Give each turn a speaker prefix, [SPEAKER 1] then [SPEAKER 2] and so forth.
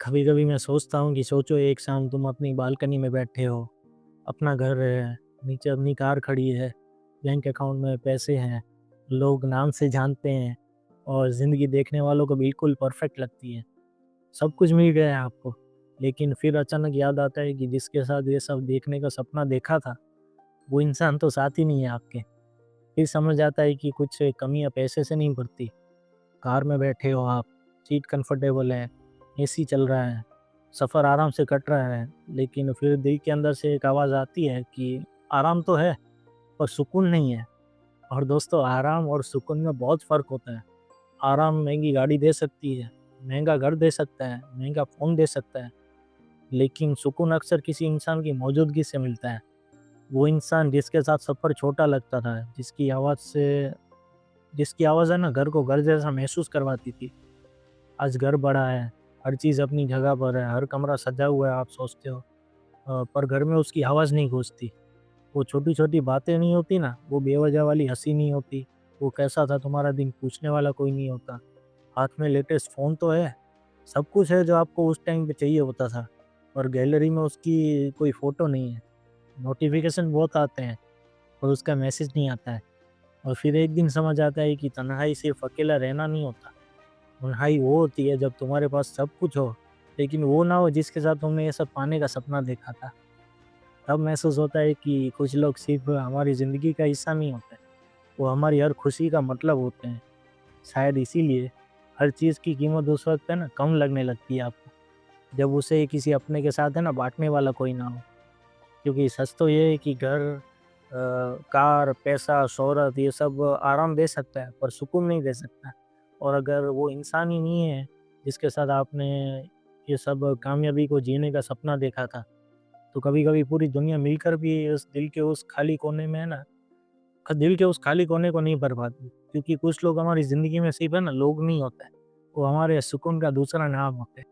[SPEAKER 1] कभी कभी मैं सोचता हूँ कि सोचो एक शाम तुम अपनी बालकनी में बैठे हो, अपना घर है, नीचे अपनी कार खड़ी है, बैंक अकाउंट में पैसे हैं, लोग नाम से जानते हैं और ज़िंदगी देखने वालों को बिल्कुल परफेक्ट लगती है। सब कुछ मिल गया है आपको, लेकिन फिर अचानक याद आता है कि जिसके साथ ये सब देखने का सपना देखा था, वो इंसान तो साथ ही नहीं है आपके। फिर समझ आता है कि कुछ कमियाँ पैसे से नहीं बढ़ती। कार में बैठे हो आप, सीट कंफर्टेबल है, एसी चल रहा है, सफ़र आराम से कट रहा है, लेकिन फिर दिल के अंदर से एक आवाज़ आती है कि आराम तो है, पर सुकून नहीं है। और दोस्तों, आराम और सुकून में बहुत फ़र्क होता है। आराम महँगी गाड़ी दे सकती है, महँगा घर दे सकता है, महँगा फ़ोन दे सकता है, लेकिन सुकून अक्सर किसी इंसान की मौजूदगी से मिलता है। वो इंसान जिसके साथ सफ़र छोटा लगता था, जिसकी आवाज़ है ना घर को घर जैसा महसूस करवाती थी। आज घर बड़ा है, हर चीज़ अपनी जगह पर है, हर कमरा सजा हुआ है आप सोचते हो, पर घर में उसकी आवाज़ नहीं गूंजती। वो छोटी-छोटी बातें नहीं होती ना, वो बेवजह वाली हँसी नहीं होती, वो कैसा था तुम्हारा दिन पूछने वाला कोई नहीं होता। हाथ में लेटेस्ट फ़ोन तो है, सब कुछ है जो आपको उस टाइम पे चाहिए होता था, पर गैलरी में उसकी कोई फ़ोटो नहीं है। नोटिफ़िकेशन बहुत आते हैं, पर उसका मैसेज नहीं आता है। और फिर एक दिन समझ आता है कि तन्हाई सिर्फ़ अकेला रहना नहीं होता। तन्हाई वो होती है जब तुम्हारे पास सब कुछ हो, लेकिन वो ना हो जिसके साथ तुमने ये सब पाने का सपना देखा था। तब महसूस होता है कि कुछ लोग सिर्फ़ हमारी ज़िंदगी का हिस्सा नहीं होते, वो हमारी हर खुशी का मतलब होते हैं। शायद इसीलिए हर चीज़ की कीमत उस वक़्त है ना कम लगने लगती है आपको, जब उसे किसी अपने के साथ है ना बाँटने वाला कोई ना हो। क्योंकि सच तो ये है कि घर, कार, पैसा, शोहरत ये सब आराम दे सकता है, पर सुकून नहीं दे सकता। और अगर वो इंसान ही नहीं है, जिसके साथ आपने ये सब कामयाबी को जीने का सपना देखा था, तो कभी-कभी पूरी दुनिया मिलकर भी उस दिल के उस खाली कोने में है ना, दिल के उस खाली कोने को नहीं भर पाती। क्योंकि कुछ लोग हमारी ज़िंदगी में सिर्फ़ है ना लोग नहीं होते, वो हमारे सुकून का दूसरा नाम होते हैं।